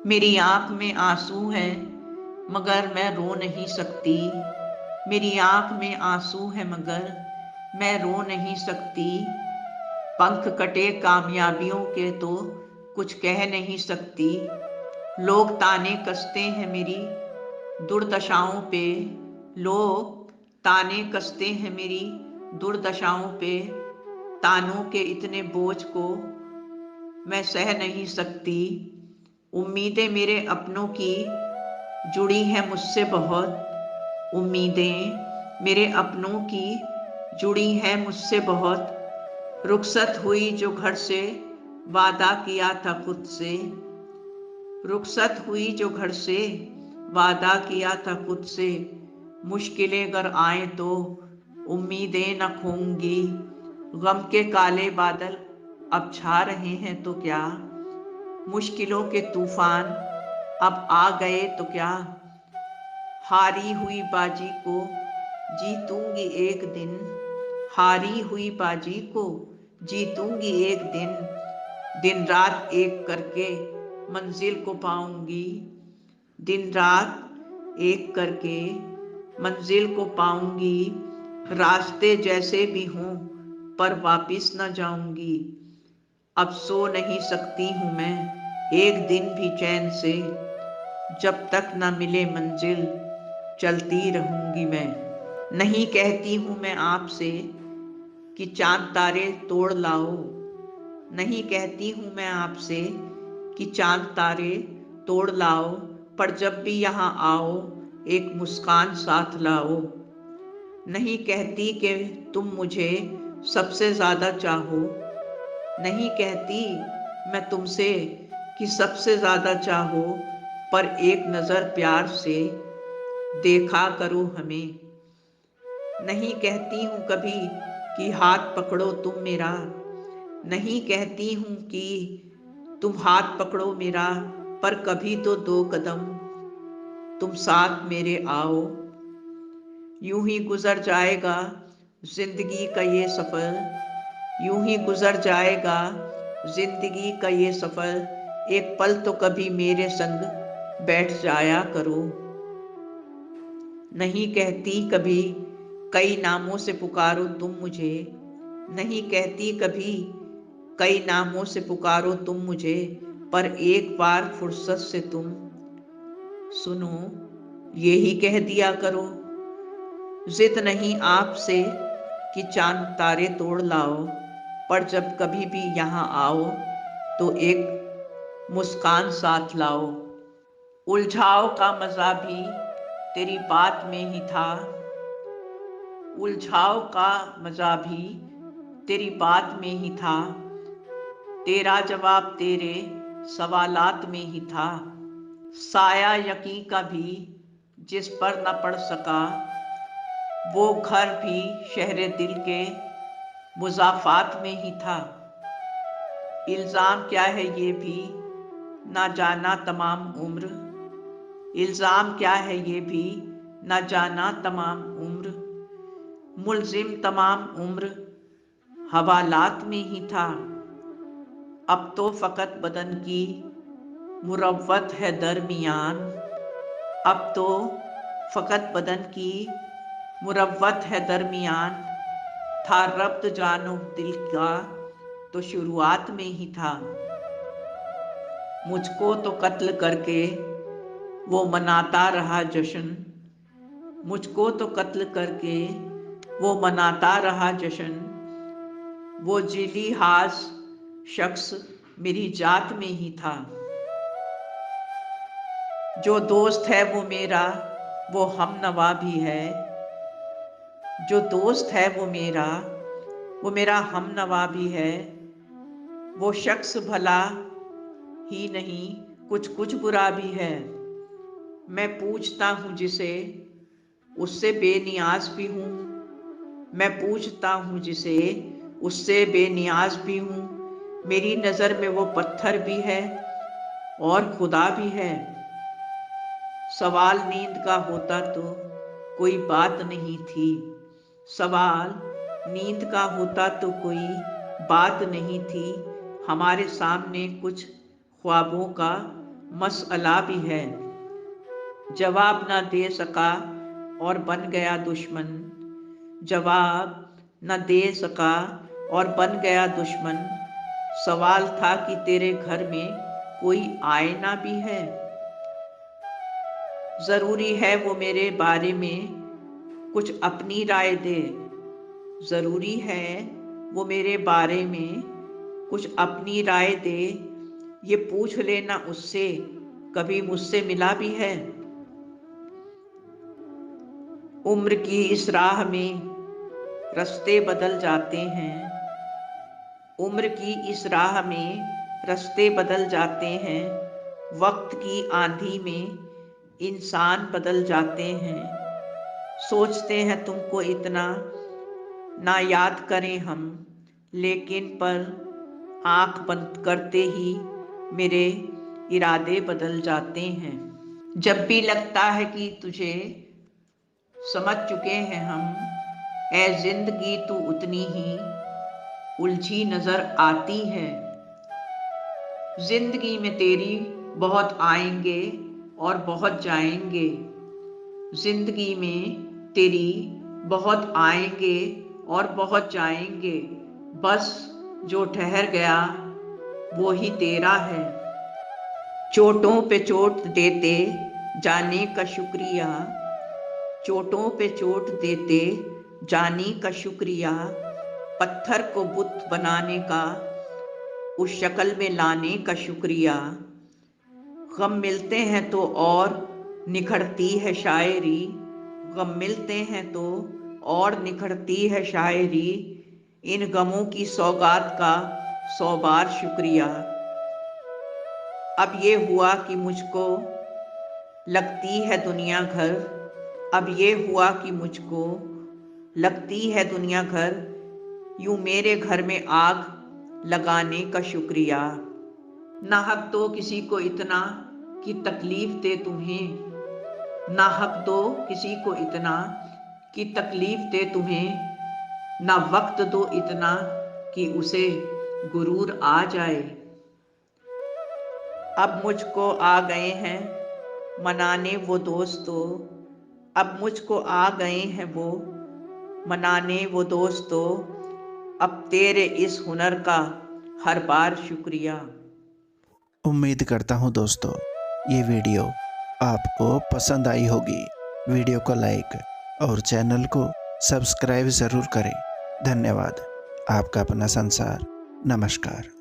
मेरी आंख में आंसू है मगर मैं रो नहीं सकती। मेरी आंख में आंसू है मगर मैं रो नहीं सकती। पंख कटे कामयाबियों के तो कुछ कह नहीं सकती। लोग ताने कसते हैं मेरी दुर्दशाओं पे। लोग ताने कसते हैं मेरी दुर्दशाओं पे। तानों के इतने बोझ को मैं सह नहीं सकती। उम्मीदें मेरे अपनों की जुड़ी हैं मुझसे बहुत। उम्मीदें मेरे अपनों की जुड़ी हैं मुझसे बहुत। रुखसत हुई जो घर से वादा किया था खुद से। रुखसत हुई जो घर से वादा किया था खुद से। मुश्किलें अगर आए तो उम्मीदें न खोऊंगी। गम के काले बादल अब छा रहे हैं तो क्या। मुश्किलों के तूफान अब आ गए तो क्या। हारी हुई बाजी को जीतूंगी एक दिन। हारी हुई बाजी को जीतूंगी एक दिन। दिन रात एक करके मंजिल को पाऊंगी। दिन रात एक करके मंजिल को पाऊंगी। रास्ते जैसे भी हों पर वापिस न जाऊंगी। अब सो नहीं सकती हूँ मैं एक दिन भी चैन से। जब तक न मिले मंजिल चलती रहूंगी मैं। नहीं कहती हूँ मैं आपसे कि चांद तारे तोड़ लाओ। नहीं कहती हूँ मैं आपसे कि चांद तारे तोड़ लाओ। पर जब भी यहाँ आओ एक मुस्कान साथ लाओ। नहीं कहती कि तुम मुझे सबसे ज्यादा चाहो। नहीं कहती मैं तुमसे कि सबसे ज्यादा चाहो। पर एक नजर प्यार से देखा करो हमें। नहीं कहती हूँ कभी कि हाथ पकड़ो तुम मेरा। नहीं कहती हूँ कि तुम हाथ पकड़ो मेरा। पर कभी तो दो कदम तुम साथ मेरे आओ। यूं ही गुजर जाएगा जिंदगी का ये सफर। यूं ही गुजर जाएगा जिंदगी का ये सफर। एक पल तो कभी मेरे संग बैठ जाया करो। नहीं कहती कभी कई नामों से पुकारो तुम मुझे। नहीं कहती कभी कई नामों से पुकारो तुम मुझे। पर एक बार फुर्सत से तुम सुनो यही कह दिया करो। जिद नहीं आपसे कि चांद तारे तोड़ लाओ। पर जब कभी भी यहाँ आओ तो एक मुस्कान साथ लाओ। उलझाव का मजा भी तेरी बात में ही था। उलझाव का मजा भी तेरी बात में ही था। तेरा जवाब तेरे सवालात में ही था। साया यकीन का भी जिस पर न पड़ सका। वो घर भी शहरे दिल के मुज़ाफ़ात में ही था। इल्ज़ाम क्या है ये भी ना जाना तमाम उम्र। इल्ज़ाम क्या है ये भी ना जाना तमाम उम्र। मुल्जिम तमाम उम्र हवालात में ही था। अब तो फ़कत बदन की मुरव्वत है दरमियान। अब तो फ़कत बदन की मुरव्वत है दरमियान। था रब्त जानो दिल का तो शुरुआत में ही था। मुझको तो कत्ल करके वो मनाता रहा जश्न। मुझको तो कत्ल करके वो मनाता रहा जश्न। वो जिली हास शख्स मेरी जात में ही था। जो दोस्त है वो मेरा वो हमनवा भी है। जो दोस्त है वो मेरा हमनवा भी है। वो शख्स भला ही नहीं कुछ कुछ बुरा भी है। मैं पूछता हूँ जिसे उससे बेनियाज भी हूँ। मैं पूछता हूँ जिसे उससे बेनियाज भी हूँ। मेरी नज़र में वो पत्थर भी है और खुदा भी है। सवाल नींद का होता तो कोई बात नहीं थी। सवाल नींद का होता तो कोई बात नहीं थी। हमारे सामने कुछ ख्वाबों का मसला भी है। जवाब न दे सका और बन गया दुश्मन, जवाब न दे सका और बन गया दुश्मन। सवाल था कि तेरे घर में कोई आईना भी है। जरूरी है वो मेरे बारे में कुछ अपनी राय दे, जरूरी है वो मेरे बारे में कुछ अपनी राय दे। ये पूछ लेना उससे कभी मुझसे मिला भी है। उम्र की इस राह में रास्ते बदल जाते हैं, उम्र की इस राह में रास्ते बदल जाते हैं। वक्त की आंधी में इंसान बदल जाते हैं। सोचते हैं तुमको इतना ना याद करें हम, लेकिन पर आंख बंद करते ही मेरे इरादे बदल जाते हैं। जब भी लगता है कि तुझे समझ चुके हैं हम, ऐ जिंदगी तू उतनी ही उलझी नजर आती है। जिंदगी में तेरी बहुत आएंगे और बहुत जाएंगे, जिंदगी में तेरी बहुत आएंगे और बहुत जाएंगे। बस जो ठहर गया वो ही तेरा है। चोटों पे चोट देते जाने का शुक्रिया, चोटों पे चोट देते जाने का शुक्रिया। पत्थर को बुत बनाने का, उस शक्ल में लाने का शुक्रिया। गम मिलते हैं तो और निखरती है शायरी, गम मिलते हैं तो और निखरती है शायरी। इन गमों की सौगात का 100 बार शुक्रिया। अब ये हुआ कि मुझको लगती है दुनिया घर, अब ये हुआ कि मुझको लगती है दुनिया घर। यूं मेरे घर में आग लगाने का शुक्रिया। ना हक दो किसी को इतना कि तकलीफ दे तुम्हें, ना हक दो किसी को इतना कि तकलीफ दे तुम्हें। ना वक्त दो इतना कि उसे गुरूर आ जाए। अब मुझको आ गए हैं मनाने वो दोस्तों, अब मुझको आ गए हैं वो मनाने वो दोस्तों। अब तेरे इस हुनर का हर बार शुक्रिया। उम्मीद करता हूँ दोस्तों ये वीडियो आपको पसंद आई होगी। वीडियो को लाइक और चैनल को सब्सक्राइब ज़रूर करें। धन्यवाद। आपका अपना संसार। नमस्कार।